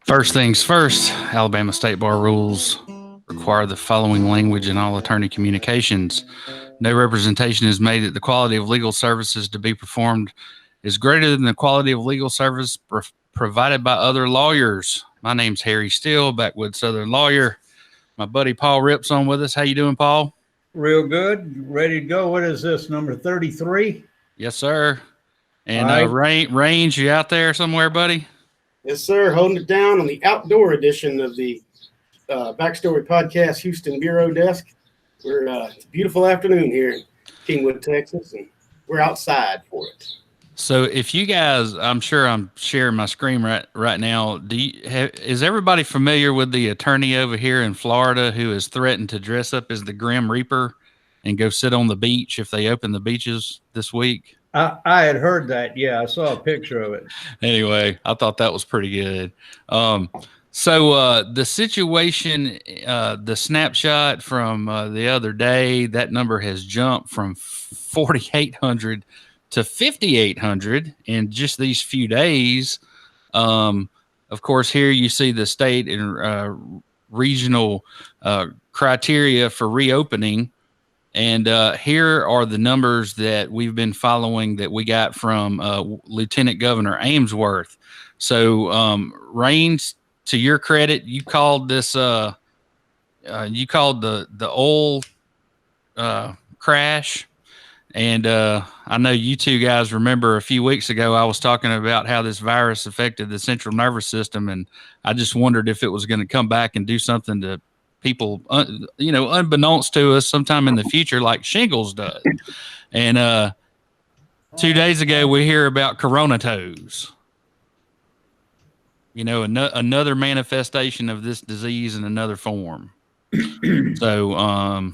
First things first, Alabama State Bar rules require the following language in all attorney communications. No representation is made that the quality of legal services to be performed is greater than the quality of legal service provided by other lawyers. My name's Harry Steele, backwoods Southern lawyer. My buddy Paul Ripp's on with us. How you doing, Paul? Real good. Ready to go. What is this, number 33? Yes, sir. And Range, you out there somewhere, buddy? Yes, sir. Holding it down on the outdoor edition of the Backstory Podcast Houston Bureau desk. It's a beautiful afternoon here in Kingwood, Texas, and we're outside for it. So if you guys, I'm sure I'm sharing my screen right now. Is everybody familiar with the attorney over here in Florida who has threatened to dress up as the Grim Reaper and go sit on the beach if they open the beaches this week? I had heard that. Yeah, I saw a picture of it. Anyway, I thought that was pretty good. So the situation, the snapshot from the other day, that number has jumped from 4,800 to 5,800 in just these few days. Of course, here you see the state and regional criteria for reopening. And here are the numbers that we've been following that we got from Lieutenant Governor Amesworth. So, Raines, to your credit, you called this, you called the oil crash. And I know you two guys remember a few weeks ago, I was talking about how this virus affected the central nervous system. And I just wondered if it was going to come back and do something to people, unbeknownst to us sometime in the future, like shingles does. And 2 days ago, we hear about corona toes. Another manifestation of this disease in another form. So,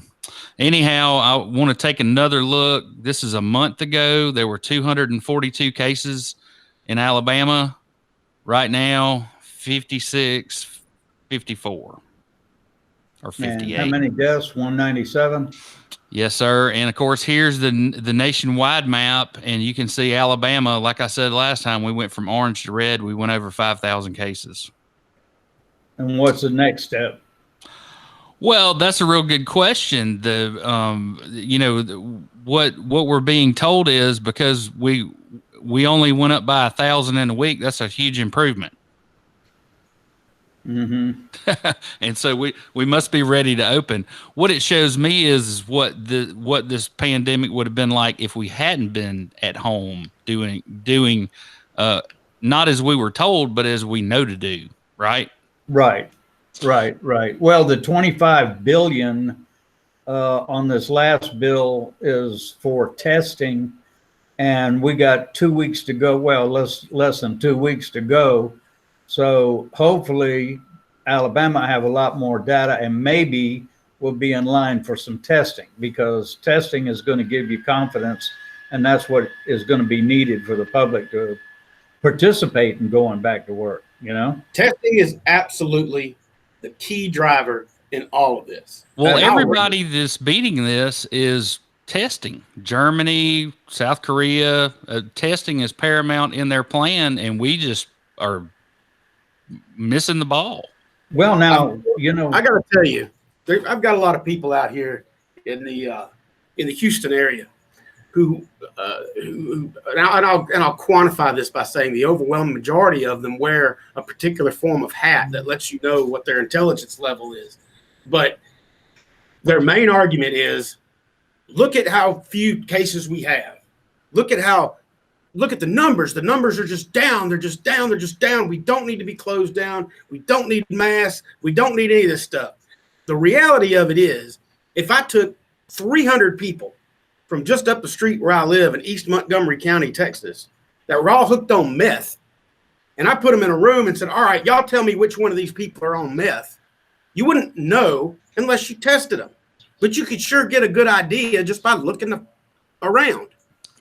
anyhow, I want to take another look. This is a month ago. There were 242 cases in Alabama. Right now, 56, 54. Or 58. And how many deaths? 197? Yes, sir. And of course, here's the nationwide map, and you can see Alabama. Like I said last time, we went from orange to red. We went over 5,000 cases. And what's the next step? Well, that's a real good question. What we're being told is because we only went up by 1,000 in a week. That's a huge improvement. Mm-hmm. And so we must be ready to open. What it shows me is what this pandemic would have been like if we hadn't been at home doing not as we were told, but as we know to do. Right. Well, the 25 billion on this last bill is for testing, and we got 2 weeks to go. Well, less than 2 weeks to go. So hopefully Alabama have a lot more data and maybe we'll be in line for some testing, because testing is going to give you confidence, and that's what is going to be needed for the public to participate in going back to work. Testing is absolutely the key driver in all of this. Well, everybody that's beating this is testing. Germany, South Korea, testing is paramount in their plan, and we just are missing the ball. Well, now, I got to tell you, I've got a lot of people out here in the Houston area who and I'll quantify this by saying the overwhelming majority of them wear a particular form of hat that lets you know what their intelligence level is. But their main argument is, look at how few cases we have. Look at the numbers. The numbers are just down. They're just down. We don't need to be closed down. We don't need masks. We don't need any of this stuff. The reality of it is, if I took 300 people from just up the street where I live in East Montgomery County, Texas, that were all hooked on meth, and I put them in a room and said, all right, y'all tell me which one of these people are on meth, you wouldn't know unless you tested them. But you could sure get a good idea just by looking around.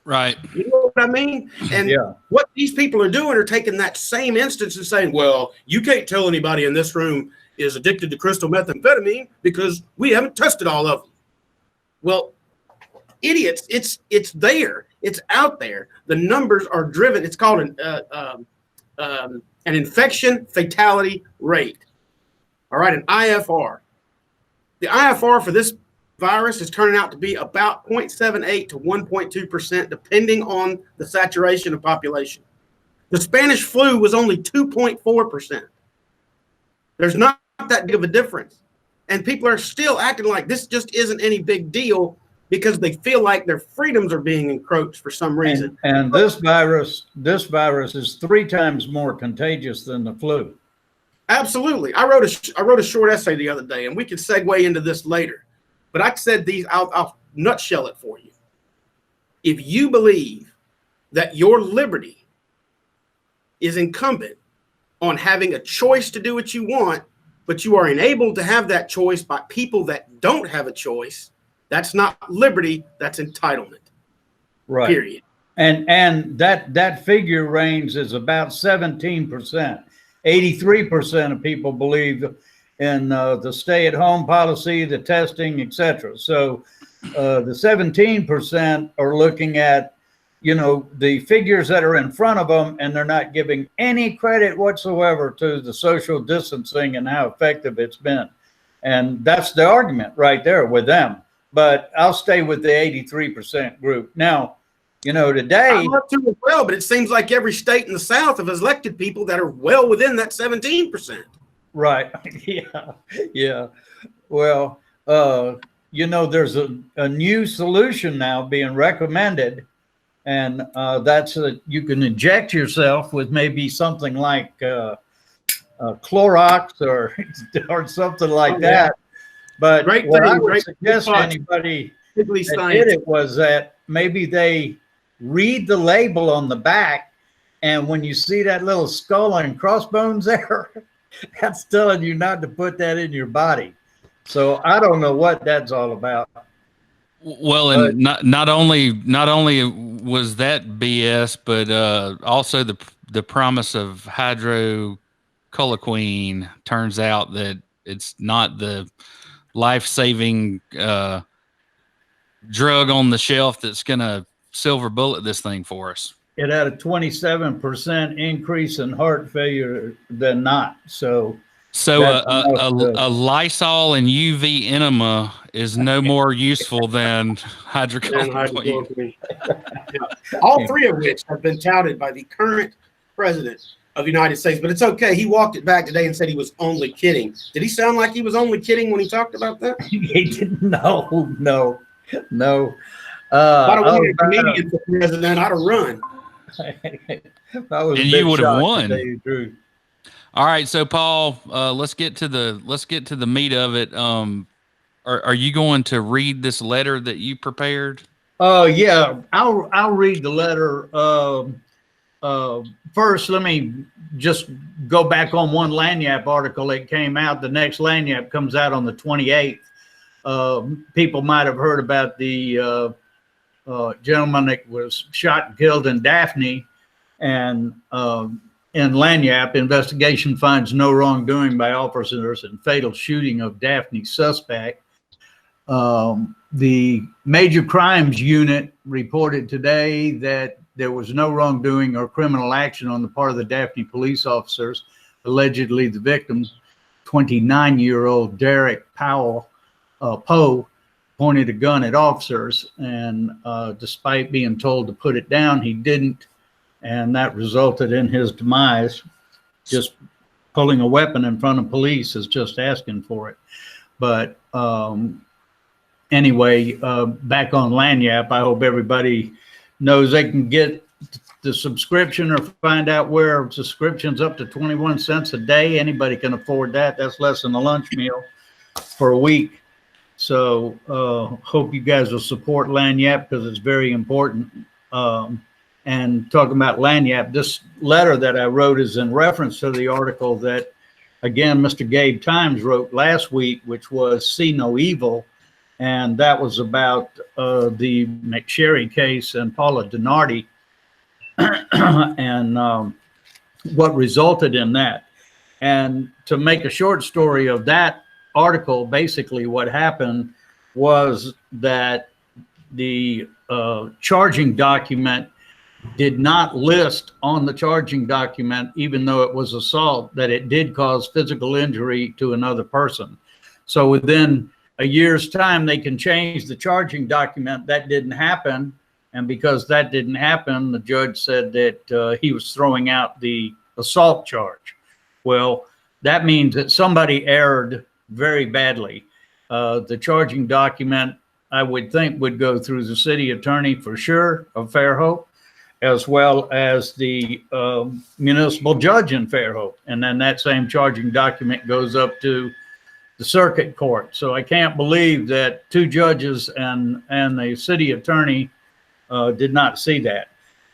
Right. You know what I mean? And what these people are doing are taking that same instance and saying, well, you can't tell anybody in this room is addicted to crystal methamphetamine because we haven't tested all of them. Well, idiots, it's there. It's out there. The numbers are driven. It's called an infection fatality rate. All right, an IFR. The IFR for this virus is turning out to be about 0.78 to 1.2%, depending on the saturation of population. The Spanish flu was only 2.4%. There's not that big of a difference. And people are still acting like this just isn't any big deal because they feel like their freedoms are being encroached for some reason. And this virus is 3 times more contagious than the flu. Absolutely. I wrote a short essay the other day, and we can segue into this later. But I said these, I'll nutshell it for you. If you believe that your liberty is incumbent on having a choice to do what you want, but you are enabled to have that choice by people that don't have a choice, that's not liberty, that's entitlement. Right. Period. And that figure range is about 17%. 83% of people believe in the stay-at-home policy, the testing, etc. So the 17% are looking at, you know, the figures that are in front of them, and they're not giving any credit whatsoever to the social distancing and how effective it's been. And that's the argument right there with them. But I'll stay with the 83% group. Now, you know, today, I want to as well, but it seems like every state in the South have elected people that are well within that 17%. right? Yeah. Well, you know, there's a new solution now being recommended, and that's you can inject yourself with maybe something like Clorox or something like that. But what I would suggest to anybody that did it was that maybe they read the label on the back, and when you see that little skull and crossbones there, that's telling you not to put that in your body. So I don't know what that's all about. Well, and not only was that BS, but also the promise of hydroxychloroquine turns out that it's not the life-saving drug on the shelf that's going to silver bullet this thing for us. It had a 27% increase in heart failure than not. So a Lysol and UV enema is no more useful than hydroxychloroquine. All 3 of which have been touted by the current president of the United States. But it's okay. He walked it back today and said he was only kidding. Did he sound like he was only kidding when he talked about that? He didn't. No. If I don't want a comedian for president, I'd have run. And you would have won. All right, so Paul, let's get to the meat of it. Are you going to read this letter that you prepared? Yeah, I'll read the letter. First, let me just go back on one Lanyap article that came out. The next Lanyap comes out on the 28th. People might have heard about the gentleman that was shot and killed in Daphne, and in Lanyap, investigation finds no wrongdoing by officers in fatal shooting of Daphne suspect. The Major Crimes Unit reported today that there was no wrongdoing or criminal action on the part of the Daphne police officers. Allegedly, the victim, 29-year-old Derek Poe, pointed a gun at officers, and despite being told to put it down, he didn't, and that resulted in his demise. Just pulling a weapon in front of police is just asking for it. But anyway, back on Lanyap, I hope everybody knows they can get the subscription or find out where subscriptions up to 21 cents a day. Anybody can afford that. That's less than a lunch meal for a week. So hope you guys will support Lanyap because it's very important. And talking about Lanyap, this letter that I wrote is in reference to the article that, again, Mr. Gabe Times wrote last week, which was See No Evil. And that was about the McSharry case and Paula Donardi and what resulted in that. And to make a short story of that article, basically what happened was that the charging document did not list on the charging document, even though it was assault, that it did cause physical injury to another person. So within a year's time, they can change the charging document. That didn't happen. And because that didn't happen, the judge said that he was throwing out the assault charge. Well, that means that somebody erred very badly. The charging document, I would think, would go through the city attorney for sure of Fairhope, as well as the municipal judge in Fairhope. And then that same charging document goes up to the circuit court. So I can't believe that two judges and the city attorney did not see that.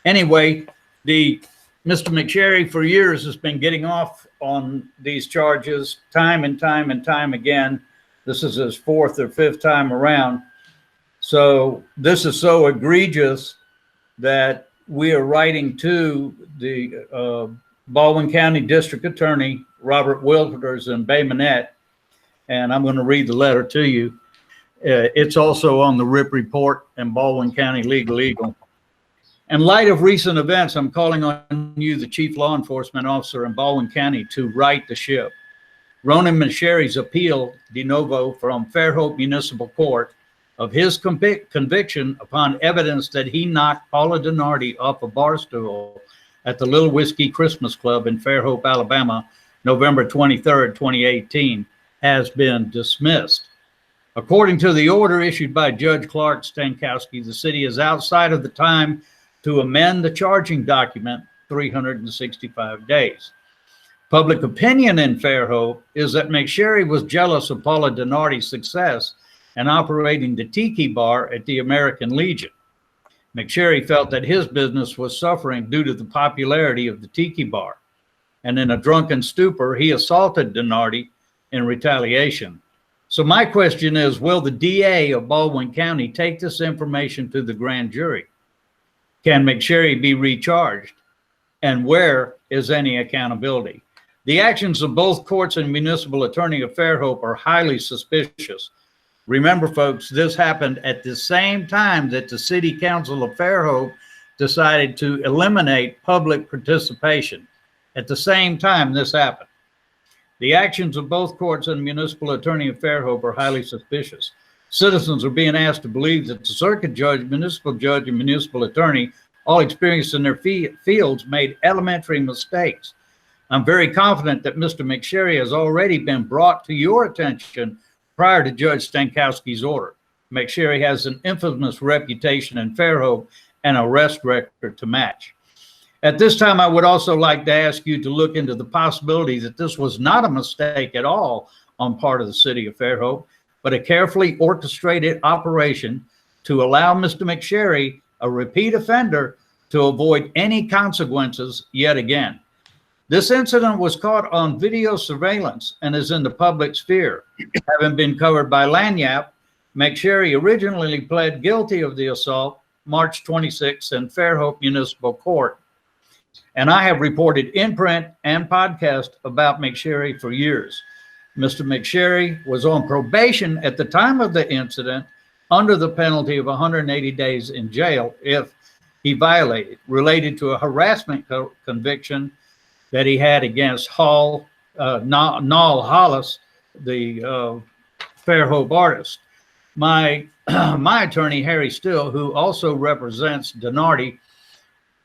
Anyway, Mr. McSharry for years has been getting off on these charges time and time and time again. This is his fourth or fifth time around. So this is so egregious that we are writing to the Baldwin County District Attorney, Robert Wilters in Bay Minette, and I'm going to read the letter to you. It's also on the RIP report and Baldwin County Legal Eagle. In light of recent events, I'm calling on you, the Chief Law Enforcement Officer in Baldwin County, to right the ship. Ronan McSharry's appeal de novo from Fairhope Municipal Court of his conviction upon evidence that he knocked Paula Donardi off a bar stool at the Little Whiskey Christmas Club in Fairhope, Alabama, November 23rd, 2018, has been dismissed. According to the order issued by Judge Clark Stankowski, the city is outside of the time to amend the charging document 365 days. Public opinion in Fairhope is that McSharry was jealous of Paula Donardi's success in operating the Tiki Bar at the American Legion. McSharry felt that his business was suffering due to the popularity of the Tiki Bar, and in a drunken stupor, he assaulted Donardi in retaliation. So my question is, will the DA of Baldwin County take this information to the grand jury? Can McSharry be recharged? And where is any accountability? The actions of both courts and municipal attorney of Fairhope are highly suspicious. Remember, folks, this happened at the same time that the City Council of Fairhope decided to eliminate public participation. At the same time this happened. The actions of both courts and municipal attorney of Fairhope are highly suspicious. Citizens are being asked to believe that the circuit judge, municipal judge, and municipal attorney, all experienced in their fields, made elementary mistakes. I'm very confident that Mr. McSharry has already been brought to your attention prior to Judge Stankowski's order. McSharry has an infamous reputation in Fairhope and arrest record to match. At this time, I would also like to ask you to look into the possibility that this was not a mistake at all on part of the city of Fairhope, but a carefully orchestrated operation to allow Mr. McSharry, a repeat offender, to avoid any consequences yet again. This incident was caught on video surveillance and is in the public sphere. Having been covered by Lanyap, McSharry originally pled guilty of the assault March 26 in Fairhope Municipal Court. And I have reported in print and podcast about McSharry for years. Mr. McSharry was on probation at the time of the incident under the penalty of 180 days in jail if he violated, related to a harassment conviction that he had against Noel Hollis, the Fairhope artist. My attorney, Harry Still, who also represents Donardi,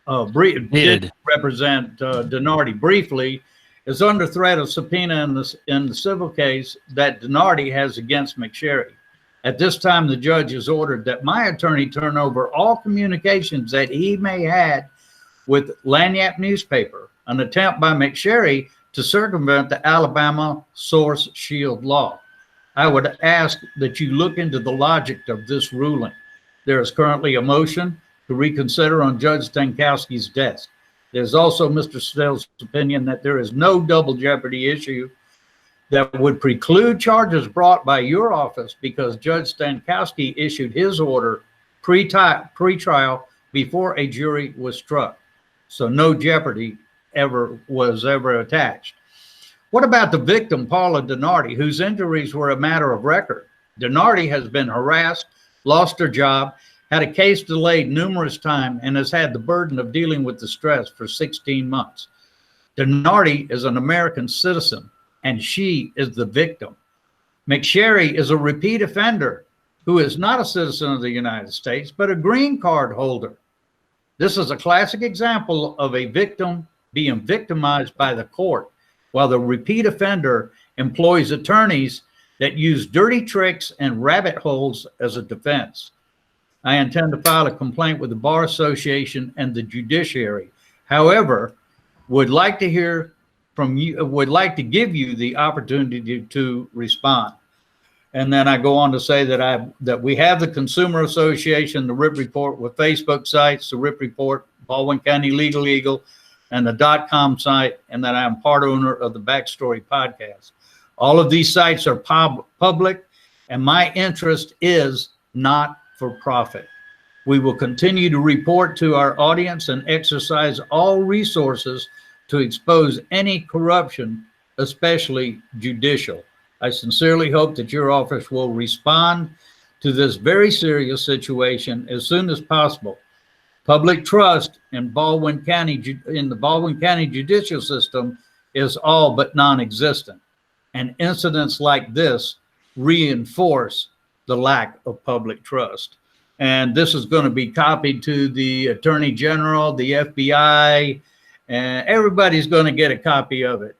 did represent Donardi briefly, is under threat of subpoena in the civil case that Donardi has against McSharry. At this time, the judge has ordered that my attorney turn over all communications that he may had with Lanyap newspaper, an attempt by McSharry to circumvent the Alabama source shield law. I would ask that you look into the logic of this ruling. There is currently a motion to reconsider on Judge Stankowski's desk. There's also Mr. Still's opinion that there is no double jeopardy issue that would preclude charges brought by your office because Judge Stankowski issued his order pre-trial before a jury was struck. So no jeopardy was ever attached. What about the victim, Paula Donardi, whose injuries were a matter of record? Donardi has been harassed, lost her job, had a case delayed numerous times, and has had the burden of dealing with the stress for 16 months. Donardi is an American citizen, and she is the victim. McSharry is a repeat offender who is not a citizen of the United States, but a green card holder. This is a classic example of a victim being victimized by the court, while the repeat offender employs attorneys that use dirty tricks and rabbit holes as a defense. I intend to file a complaint with the Bar Association and the judiciary. However, would like to hear from you, would like to give you the opportunity to respond. And then I go on to say that we have the Consumer Association, the RIP Report with Facebook sites, the RIP Report, Baldwin County Legal Eagle, and the .com site, and that I'm part owner of the Backstory podcast. All of these sites are public, and my interest is not for profit. We will continue to report to our audience and exercise all resources to expose any corruption, especially judicial. I sincerely hope that your office will respond to this very serious situation as soon as possible. Public trust in the Baldwin County judicial system is all but non-existent, and incidents like this reinforce the lack of public trust. And this is going to be copied to the Attorney General, the FBI, and everybody's going to get a copy of it.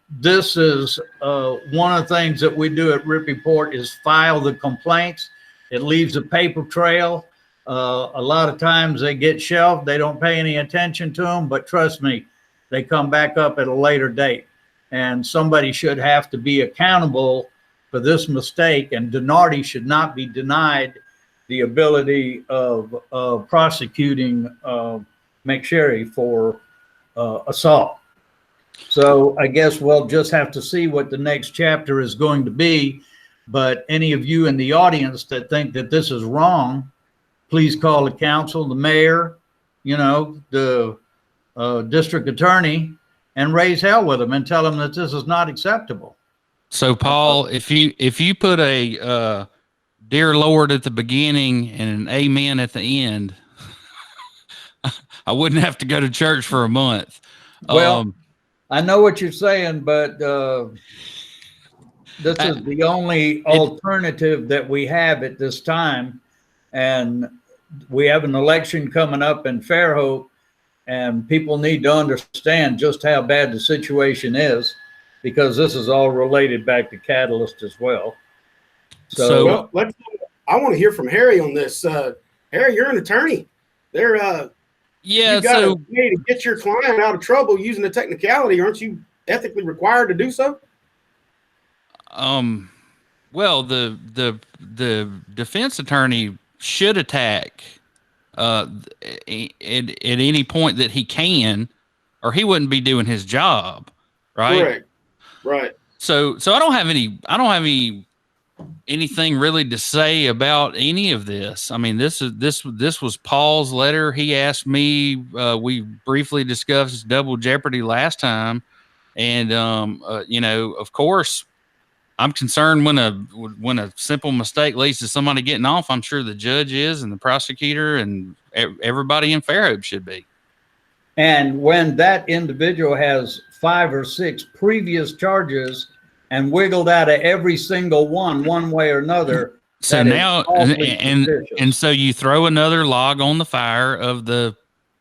This is one of the things that we do at RIP Report is file the complaints. It leaves a paper trail. A lot of times they get shelved. They don't pay any attention to them, but trust me, they come back up at a later date. And somebody should have to be accountable for this mistake, and Donardi should not be denied the ability of prosecuting McSharry for assault. So I guess we'll just have to see what the next chapter is going to be. But any of you in the audience that think that this is wrong, please call the council, the mayor, the district attorney, and raise hell with them and tell them that this is not acceptable. So, Paul, if you put a dear Lord at the beginning and an amen at the end, I wouldn't have to go to church for a month. Well, I know what you're saying, but this is the only alternative that we have at this time. And we have an election coming up in Fairhope, and people need to understand just how bad the situation is, because this is all related back to Catalyst as well. So I want to hear from Harry on this. Harry, you're an attorney. You got a way to get your client out of trouble using the technicality. Aren't you ethically required to do so? Well, the defense attorney should attack at any point that he can, or he wouldn't be doing his job, right? Correct. Right. So I don't have anything really to say about any of this. I mean, this was Paul's letter. He asked me. We briefly discussed double jeopardy last time, and of course, I'm concerned when a simple mistake leads to somebody getting off. I'm sure the judge is, and the prosecutor, and everybody in Fairhope should be. And when that individual has 5 or 6 previous charges and wiggled out of every single one way or another. So now, and so you throw another log on the fire of the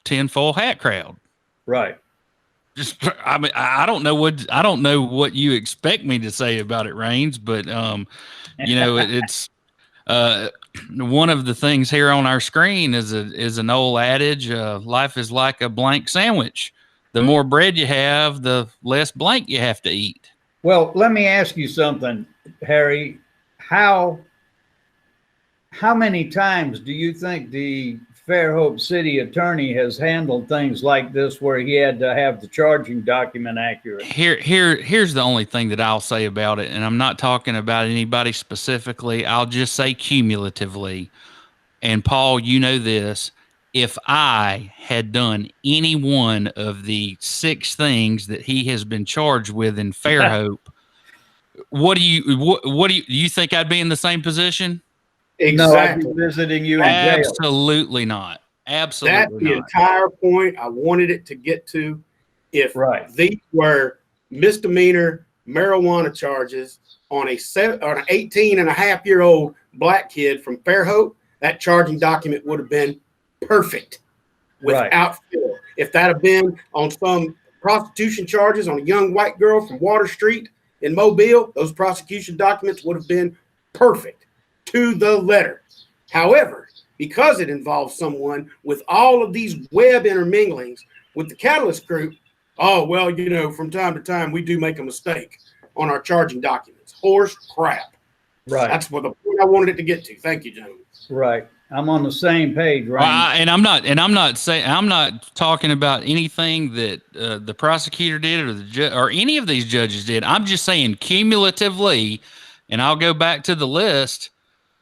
tinfoil hat crowd. Right. I mean, I don't know what you expect me to say about it, Raines, but it's one of the things here on our screen is an old adage. Life is like a blank sandwich. The more bread you have, the less blank you have to eat. Well, let me ask you something, Harry. How many times do you think the Fairhope City attorney has handled things like this where he had to have the charging document accurate? Here's the only thing that I'll say about it, and I'm not talking about anybody specifically. I'll just say cumulatively. And Paul, you know this. If I had done any one of the 6 things that he has been charged with in Fairhope, what do you think I'd be in the same position? Exactly. No, I'd be visiting you in jail. Absolutely not. Absolutely That's the not. entire point I wanted it to get to. If these were misdemeanor marijuana charges on an 18-and-a-half-year-old black kid from Fairhope, that charging document would have been perfect without fail. If that had been on some prostitution charges on a young white girl from Water Street in Mobile, those prosecution documents would have been perfect to the letter. However, because it involves someone with all of these web interminglings with the Catalyst Group, oh, well, you know, from time to time, we do make a mistake on our charging documents. Horse crap. Right. That's what the point I wanted it to get to. Thank you, gentlemen. Right. I'm on the same page, right? And I'm not talking about anything that the prosecutor did or or any of these judges did. I'm just saying cumulatively, and I'll go back to the list.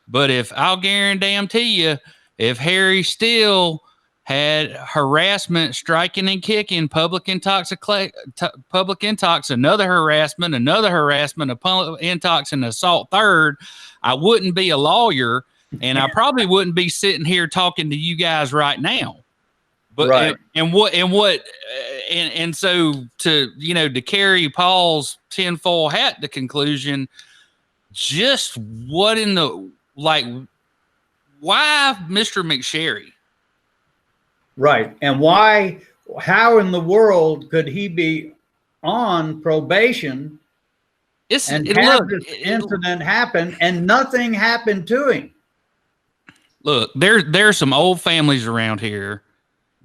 But I'll guarantee you, if Harry Steele had harassment, striking and kicking, public intox, another harassment, a public intox, and assault third, I wouldn't be a lawyer, and I probably wouldn't be sitting here talking to you guys right now. But so to carry Paul's tinfoil hat to conclusion, just what in the why Mr. McSharry? Right. And how in the world could he be on probation and have this incident happen and nothing happened to him? Look, there's some old families around here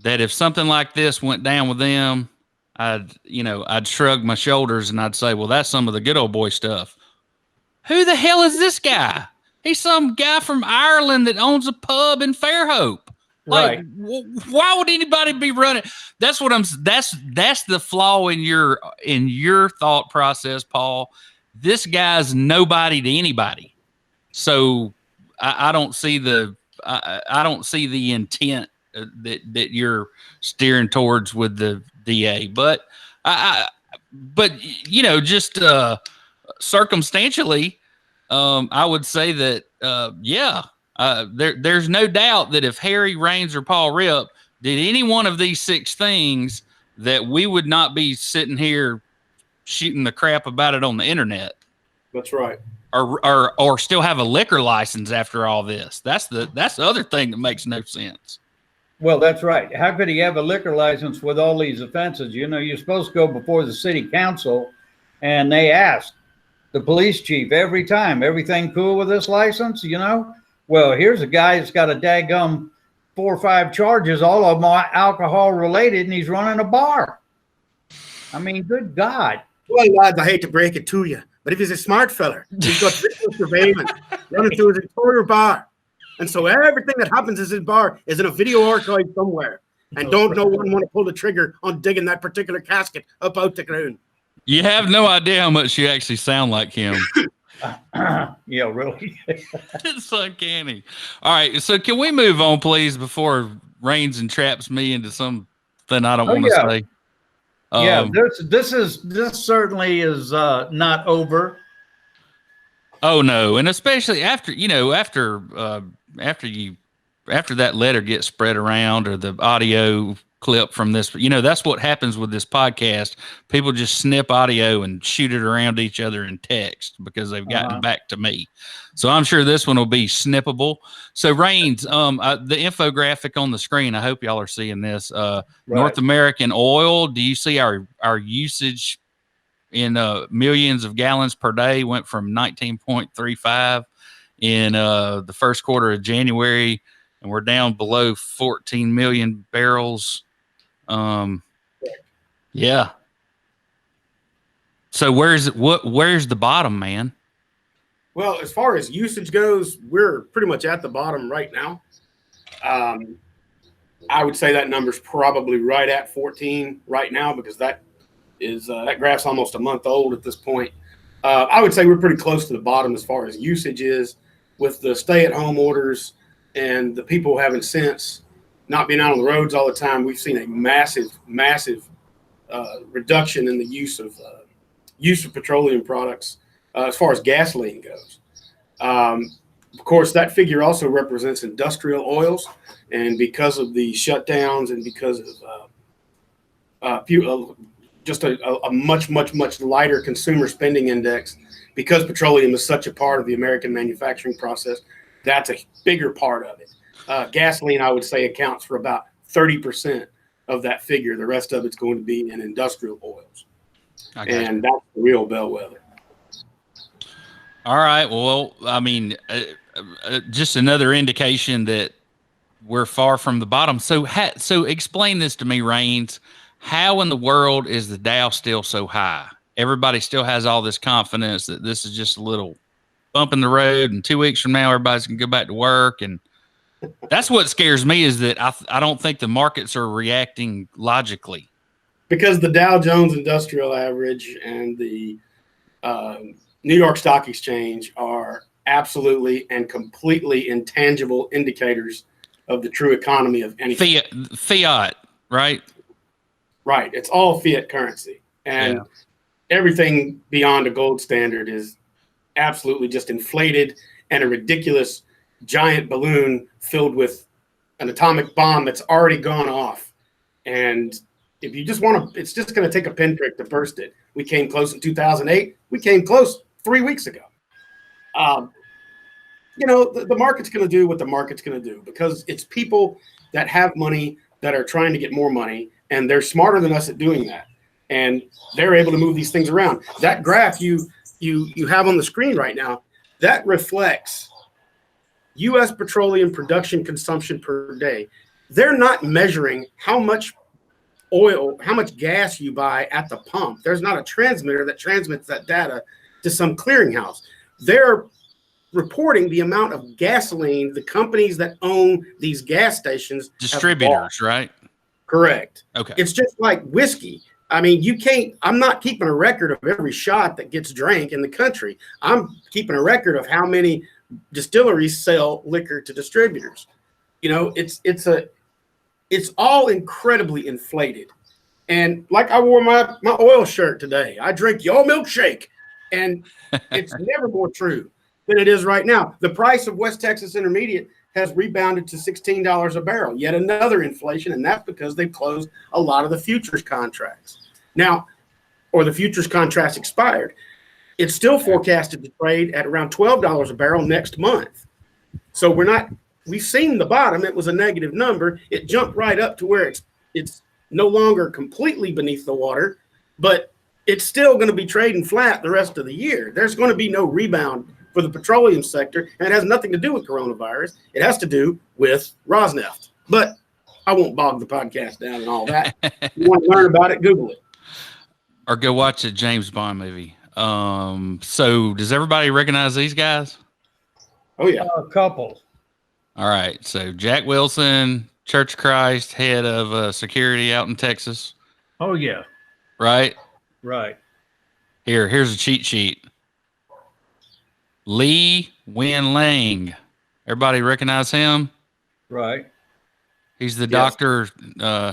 that if something like this went down with them, I'd shrug my shoulders and I'd say, well, that's some of the good old boy stuff. Who the hell is this guy? He's some guy from Ireland that owns a pub in Fairhope. Like, why would anybody be running? That's the flaw in your thought process, Paul. This guy's nobody to anybody. So I don't see the intent that you're steering towards with the DA. But just circumstantially, I would say that there's no doubt that if Harry, Raines, or Paul Ripp did any one of these 6 things, that we would not be sitting here shooting the crap about it on the internet. That's right. Or still have a liquor license after all this. That's the other thing that makes no sense. Well, that's right. How could he have a liquor license with all these offenses? You know, you're supposed to go before the city council, and they ask the police chief every time, everything cool with this license, you know? Well, here's a guy that's got a daggum 4 or 5 charges, all of them are alcohol related, and he's running a bar. I mean, good God. Well, lads, I hate to break it to you, but if he's a smart fella, he's got visual surveillance running through his entire bar. And so everything that happens in his bar is in a video archive somewhere. And no one want to pull the trigger on digging that particular casket up out the ground. You have no idea how much you actually sound like him. Yeah, really. It's uncanny. All right, so can we move on, please, before Raines entraps me into something I don't want to say? This certainly is not over. Oh no, and especially after that letter gets spread around, or the audio clip from this, that's what happens with this podcast. People just snip audio and shoot it around each other in text because they've gotten back to me. So I'm sure this one will be snippable. So Raines, the infographic on the screen, I hope y'all are seeing this. North American oil. Do you see our usage in millions of gallons per day went from 19.35 in the first quarter of January, and we're down below 14 million barrels. Yeah. So where's the bottom, man? Well, as far as usage goes, we're pretty much at the bottom right now. I would say that number's probably right at 14 right now, because that graph's almost a month old at this point. I would say we're pretty close to the bottom as far as usage is, with the stay-at-home orders and the people having since not being out on the roads all the time. We've seen a massive reduction in the use of petroleum products as far as gasoline goes. Of course, that figure also represents industrial oils, and because of the shutdowns and because of just a much lighter consumer spending index, because petroleum is such a part of the American manufacturing process, that's a bigger part of it. Gasoline, I would say, accounts for about 30% of that figure. The rest of it's going to be in industrial oils, and that's the real bellwether. All right. Well, I mean, just another indication that we're far from the bottom. So explain this to me, Rains. How in the world is the Dow still so high? Everybody still has all this confidence that this is just a little bump in the road, and 2 weeks from now, everybody's going to go back to work. And that's what scares me, is that I don't think the markets are reacting logically. Because the Dow Jones Industrial Average and the New York Stock Exchange are absolutely and completely intangible indicators of the true economy of anything. Fiat, right? Right. It's all fiat currency. And everything beyond a gold standard is absolutely just inflated and a ridiculous giant balloon filled with an atomic bomb that's already gone off. And if you just want to, it's just going to take a pinprick to burst it. We came close in 2008. We came close 3 weeks ago. The market's going to do what the market's going to do, because it's people that have money that are trying to get more money, and they're smarter than us at doing that. And they're able to move these things around. That graph you have on the screen right now, that reflects U.S. petroleum production consumption per day. They're not measuring how much oil, how much gas you buy at the pump. There's not a transmitter that transmits that data to some clearinghouse. They're reporting the amount of gasoline the companies that own these gas stations, distributors, right? Correct. Okay. It's just like whiskey. I mean, I'm not keeping a record of every shot that gets drank in the country. I'm keeping a record of how many distilleries sell liquor to distributors. It's all incredibly inflated. And like I wore my oil shirt today, I drink your milkshake, and it's never more true than it is right now. The price of West Texas Intermediate has rebounded to $16 a barrel, yet another inflation, and that's because they've closed a lot of the futures contracts. Now, or the futures contracts expired. It's still forecasted to trade at around $12 a barrel next month. So we've seen the bottom. It was a negative number. It jumped right up to where it's no longer completely beneath the water, but it's still going to be trading flat the rest of the year. There's going to be no rebound for the petroleum sector, and it has nothing to do with coronavirus. It has to do with Rosneft. But I won't bog the podcast down and all that. If you want to learn about it, Google it. Or go watch a James Bond movie. So does everybody recognize these guys? Oh, yeah. A couple. All right. So Jack Wilson, Church of Christ, head of security out in Texas. Oh, yeah. Right? Right. Here's a cheat sheet. Wenliang. Everybody recognize him? Right. He's the doctor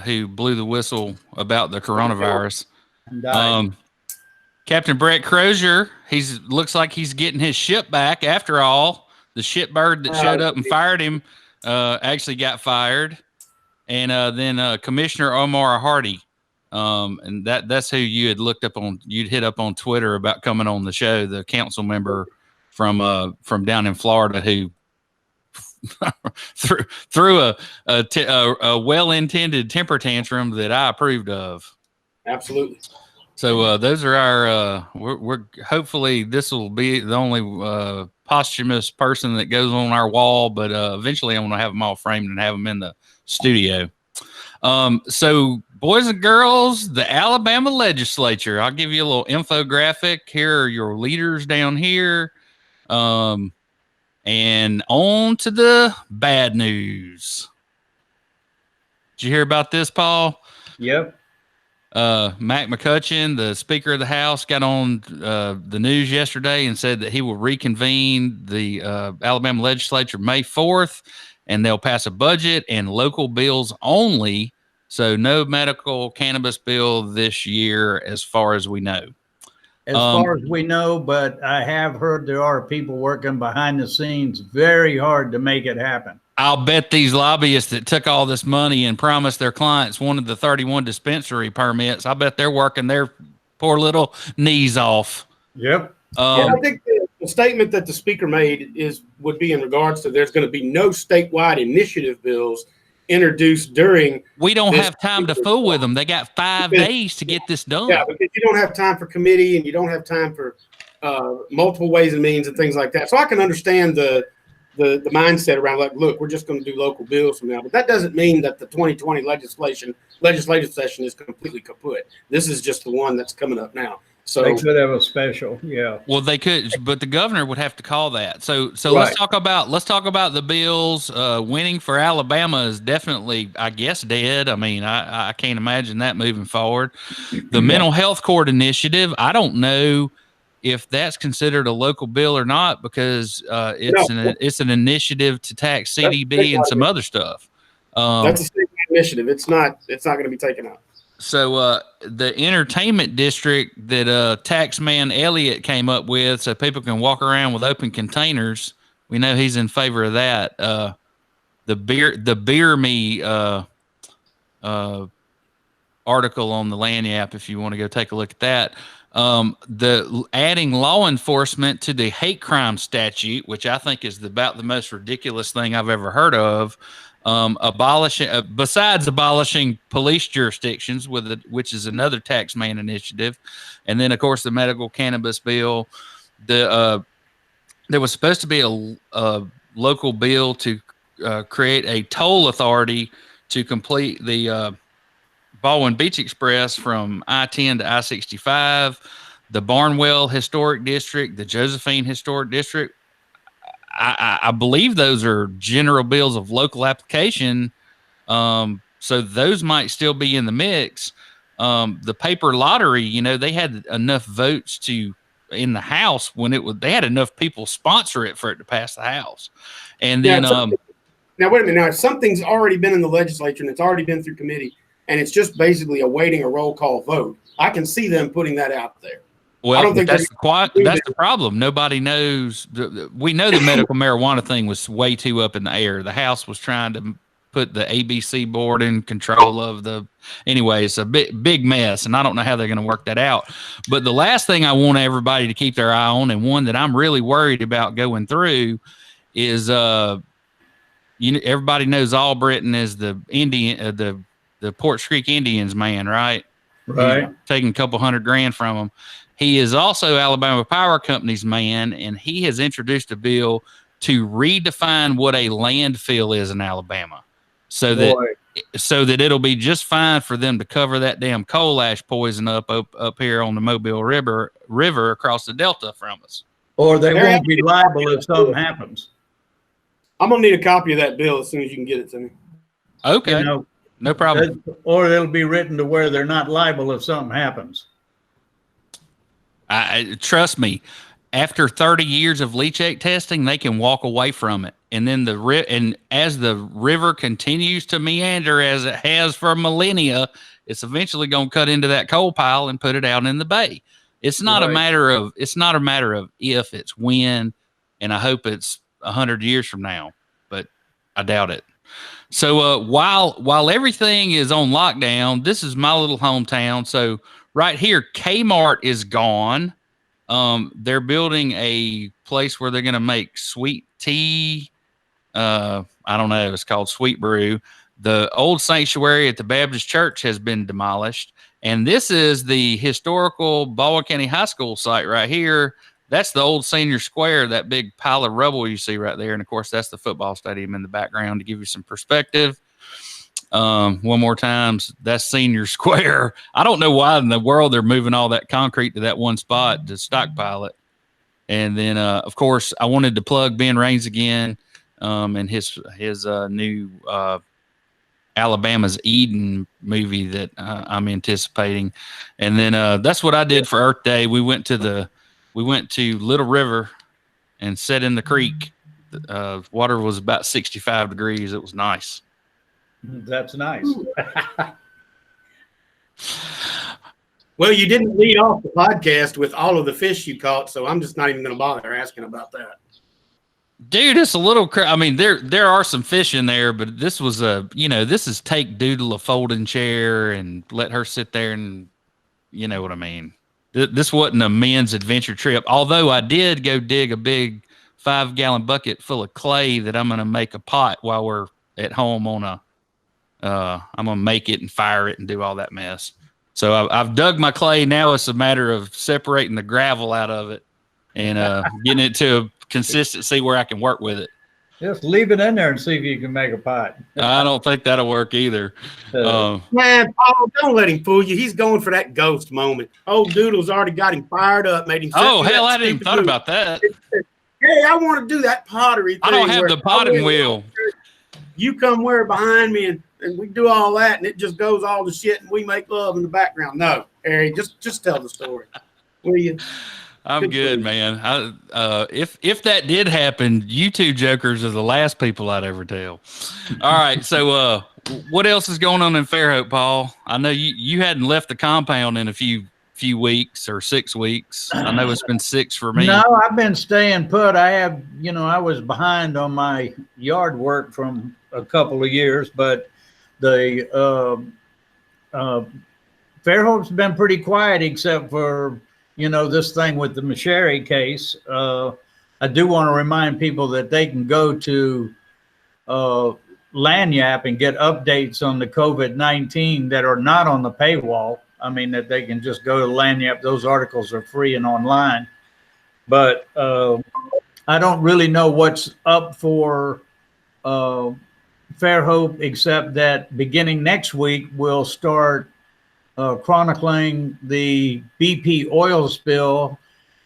who blew the whistle about the coronavirus. Captain Brett Crozier, looks like he's getting his ship back after all. The shipbird that showed up and fired him actually got fired. And then Commissioner Omari Hardy, and that's who you'd hit up on Twitter about coming on the show, the council member from down in Florida who threw a well-intended temper tantrum that I approved of. Absolutely. So those are our. We're hopefully this will be the only posthumous person that goes on our wall, but eventually I'm going to have them all framed and have them in the studio. So boys and girls, the Alabama legislature. I'll give you a little infographic. Here are your leaders down here. And on to the bad news. Did you hear about this, Paul? Yep. Mac McCutcheon, the Speaker of the House, got on the news yesterday and said that he will reconvene the Alabama legislature May 4th, and they'll pass a budget and local bills only. So no medical cannabis bill this year, as far as we know. As far as we know, but I have heard there are people working behind the scenes very hard to make it happen. I'll bet these lobbyists that took all this money and promised their clients one of the 31 dispensary permits, I bet they're working their poor little knees off. Yep. I think the statement that the speaker made would be in regards to there's going to be no statewide initiative bills introduced during. We don't have time to fool with them. They got 5 days to get this done. Yeah, because you don't have time for committee and you don't have time for multiple ways and means and things like that. So I can understand the mindset around like, look, we're just going to do local bills from now. But that doesn't mean that the 2020 legislative session is completely kaput. This is just the one that's coming up now. So they could have a special, yeah. Well, they could, but the governor would have to call that. So right. let's talk about the bills. Winning for Alabama is definitely, I guess, dead. I mean, I can't imagine that moving forward. The mental health court initiative, I don't know if that's considered a local bill or not, because it's an initiative to tax CDB and some other stuff. That's a state initiative. It's not going to be taken out. So the entertainment district that Taxman Elliott came up with, so people can walk around with open containers, we know he's in favor of that. The Beer Me article on the Lanyap, if you want to go take a look at that. The adding law enforcement to the hate crime statute, which I think is about the most ridiculous thing I've ever heard of. Besides abolishing police jurisdictions, which is another Taxman initiative, and then of course the medical cannabis bill. There was supposed to be a local bill to create a toll authority to complete the Baldwin Beach Express from I-10 to I-65, the Barnwell Historic District, the Josephine Historic District. I believe those are general bills of local application, so those might still be in the mix. The paper lottery, they had enough votes in the House they had enough people sponsor it for it to pass the House. And then now wait a minute. Now, if something's already been in the legislature and it's already been through committee, and it's just basically awaiting a roll call vote, I can see them putting that out there. Well, I don't think that's the problem. Nobody knows. We know the medical marijuana thing was way too up in the air. The House was trying to put the ABC board in control of anyway, it's a big mess, and I don't know how they're going to work that out. But the last thing I want everybody to keep their eye on, and one that I'm really worried about going through, is everybody knows Albritton is the Indian, the Porch Creek Indians man, right? Right. Taking a couple $100,000 from them. He is also Alabama Power Company's man, and he has introduced a bill to redefine what a landfill is in Alabama, so that it'll be just fine for them to cover that damn coal ash poison up here on the Mobile River across the Delta from us. Or they won't be liable if something happens. I'm gonna need a copy of that bill as soon as you can get it to me. Okay, no problem. Or it'll be written to where they're not liable if something happens. Trust me, after 30 years of leachate testing, they can walk away from it. And then as the river continues to meander as it has for millennia, it's eventually going to cut into that coal pile and put it out in the bay. It's not a matter of if, it's when, and I hope it's 100 years from now, but I doubt it. So while everything is on lockdown, this is my little hometown. So right here, Kmart is gone. They're building a place where they're going to make sweet tea. I don't know. It's called Sweet Brew. The old sanctuary at the Baptist Church has been demolished. And this is the historical Baldwin County High School site right here. That's the old senior square, that big pile of rubble you see right there. And, of course, that's the football stadium in the background to give you some perspective. One more time, that's senior square. I don't know why in the world they're moving all that concrete to that one spot to stockpile it. And then, of course, I wanted to plug Ben Raines again and his new Alabama's Eden movie that I'm anticipating. And then that's what I did for Earth Day. We went to Little River and sat in the creek. Water was about 65 degrees. It was nice. That's nice. Well, you didn't lead off the podcast with all of the fish you caught, so I'm just not even going to bother asking about that. Dude, it's a little. I mean, there are some fish in there, but this was this is take Doodle a folding chair and let her sit there and, you know what I mean. This wasn't a men's adventure trip. Although I did go dig a big 5-gallon bucket full of clay that I'm gonna make a pot while we're at home on a. I'm gonna make it and fire it and do all that mess. So I've dug my clay. Now it's a matter of separating the gravel out of it and getting it to a consistency where I can work with it. Just leave it in there and see if you can make a pot. I don't think that'll work either. Man, Paul, don't let him fool you. He's going for that ghost moment. Old Doodle's already got him fired up, made him. Oh, hell, I didn't even thought about that. Hey, I want to do that pottery thing. I don't have the potting wheel. You come where behind me and we do all that, and it just goes all to shit, and we make love in the background. No, Harry, just tell the story, will you? I'm good, man. If that did happen, you two jokers are the last people I'd ever tell. All right, so what else is going on in Fairhope, Paul? I know you hadn't left the compound in a few weeks or 6 weeks. I know it's been 6 for me. No, I've been staying put. I was behind on my yard work from a couple of years, but the Fairhope's been pretty quiet except for this thing with the McSharry case. I do want to remind people that they can go to Lanyap and get updates on the COVID-19 that are not on the paywall. I mean, that they can just go to Lanyap. Those articles are free and online. But I don't really know what's up for Fairhope, except that beginning next week, we'll start chronicling the BP oil spill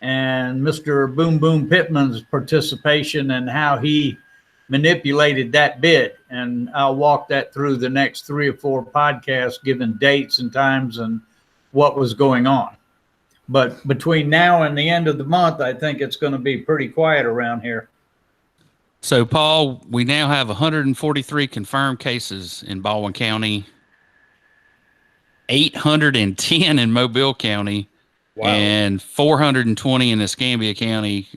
and Mr. Boom Boom Pittman's participation and how he manipulated that bid. And I'll walk that through the next 3 or 4 podcasts, giving dates and times and what was going on. But between now and the end of the month, I think it's going to be pretty quiet around here. So, Paul, we now have 143 confirmed cases in Baldwin County, 810 in Mobile County, wow, and 420 in Escambia County,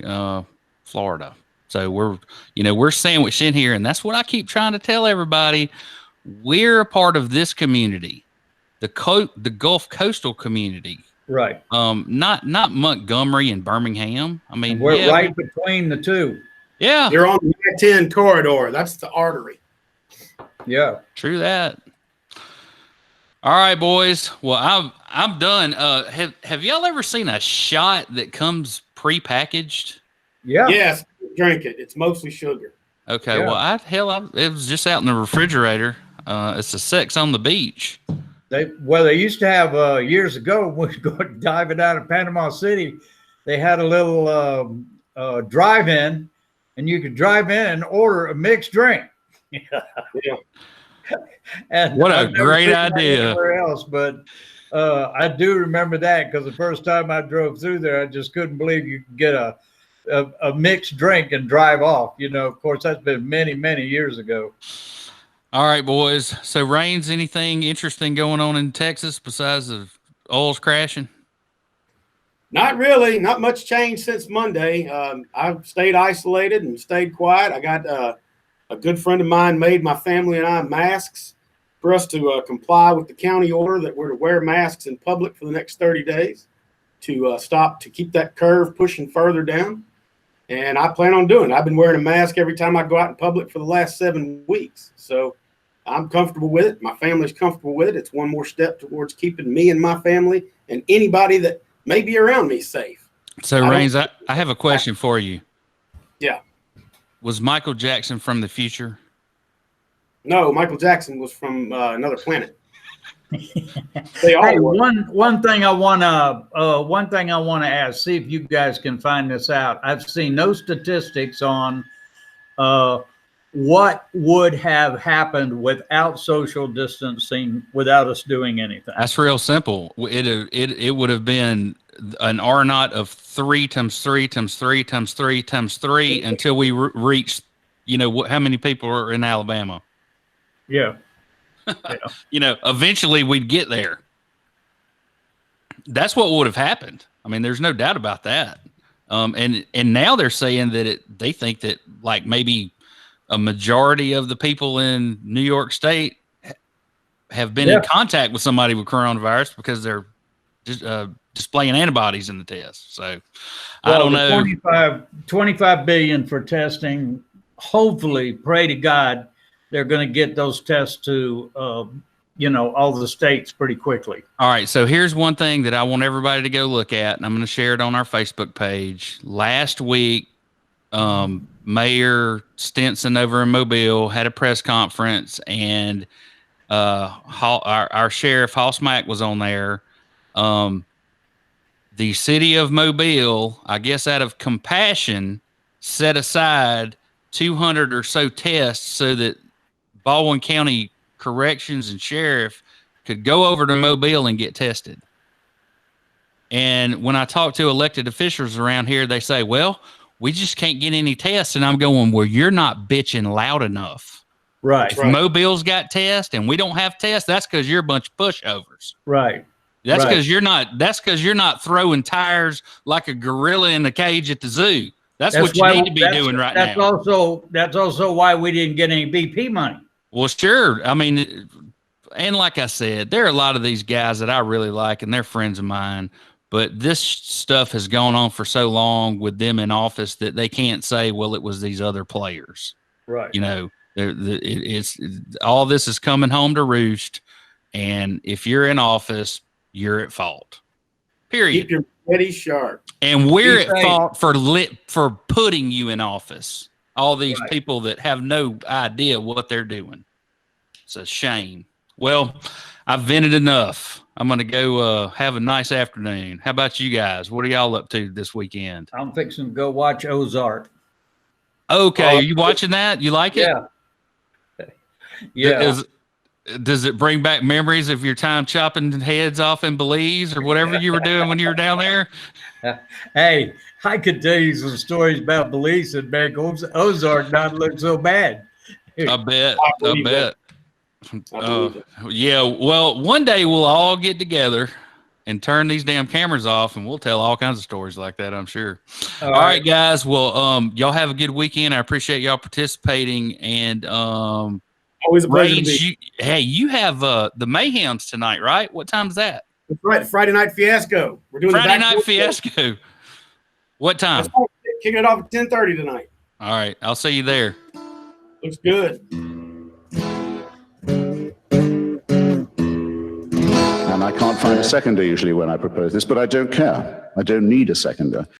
Florida. So we're sandwiched in here, and that's what I keep trying to tell everybody. We're a part of this community, the Gulf Coastal community, right? Not Montgomery and Birmingham. I mean, we're right between the two. Yeah, you're on the I-10 corridor. That's the artery. Yeah, true that. All right, boys. Well, I'm done. Have y'all ever seen a shot that comes prepackaged? Yeah. Yes. Drink it. It's mostly sugar. Okay. Yeah. Well, it was just out in the refrigerator. It's a Sex on the Beach. They used to have years ago when we go diving out of Panama City, they had a little drive-in, and you could drive in and order a mixed drink. Yeah. And what a great idea. Anywhere else, but I do remember that because the first time I drove through there, I just couldn't believe you could get a mixed drink and drive off. Of course, that's been many, many years ago. All right, boys. So, Rains, anything interesting going on in Texas besides the oil's crashing? Not really. Not much change since Monday. I've stayed isolated and stayed quiet. I got a good friend of mine made my family and I masks for us to comply with the county order that we're to wear masks in public for the next 30 days to keep that curve pushing further down. And I plan on doing it. I've been wearing a mask every time I go out in public for the last 7 weeks. So I'm comfortable with it. My family's comfortable with it. It's one more step towards keeping me and my family and anybody that may be around me safe. So, Rains, I have a question for you. Yeah. Was Michael Jackson from the future? No, Michael Jackson was from another planet. They all were. One thing I wanna ask. See if you guys can find this out. I've seen no statistics on what would have happened without social distancing, without us doing anything. That's real simple. It would have been an R naught of 3 times 3 times 3 times 3 times 3 until we reached, how many people are in Alabama. Yeah. Eventually we'd get there. That's what would have happened. I mean, there's no doubt about that. And now they're saying that they think that like maybe a majority of the people in New York State have been in contact with somebody with coronavirus because they're just, displaying antibodies in the test. So I don't know. 25 billion for testing. Hopefully, pray to God, they're going to get those tests to, all the states pretty quickly. All right. So here's one thing that I want everybody to go look at, and I'm going to share it on our Facebook page. Last week, Mayor Stinson over in Mobile had a press conference, and our sheriff Hallsmack was on there. The city of Mobile, I guess out of compassion, set aside 200 or so tests so that Baldwin County Corrections and Sheriff could go over to Mobile and get tested. And when I talk to elected officials around here, they say, well, we just can't get any tests. And I'm going, well, you're not bitching loud enough. Right. If Mobile's got tests and we don't have tests, that's because you're a bunch of pushovers. Right. That's because you're not throwing tires like a gorilla in a cage at the zoo. That's what you need to be doing right now. That's also why we didn't get any BP money. Well, sure. I mean, and like I said, there are a lot of these guys that I really like, and they're friends of mine. But this stuff has gone on for so long with them in office that they can't say, well, it was these other players. Right. It's all this is coming home to roost. And if you're in office, you're at fault. Period. Keep your ready sharp. And we're at fault for putting you in office. All these people that have no idea what they're doing. It's a shame. Well, I've vented enough. I'm going to go have a nice afternoon. How about you guys? What are y'all up to this weekend? I'm fixing to go watch Ozark. Okay. Are you watching that? You like it? Yeah. Does it bring back memories of your time chopping heads off in Belize or whatever you were doing when you were down there? Hey, I could tell you some stories about Belize and make Ozark not look so bad. I bet. Yeah. Well, one day we'll all get together and turn these damn cameras off, and we'll tell all kinds of stories like that, I'm sure. All right, guys. Well, y'all have a good weekend. I appreciate y'all participating, and always a pleasure to be. You have the Mayhems tonight, right? What time is that? That's right, Friday Night Fiasco. We're doing Friday Night Fiasco. What time? Kicking it off at 10:30 tonight. All right, I'll see you there. Looks good. And I can't find a seconder usually when I propose this, but I don't care. I don't need a seconder.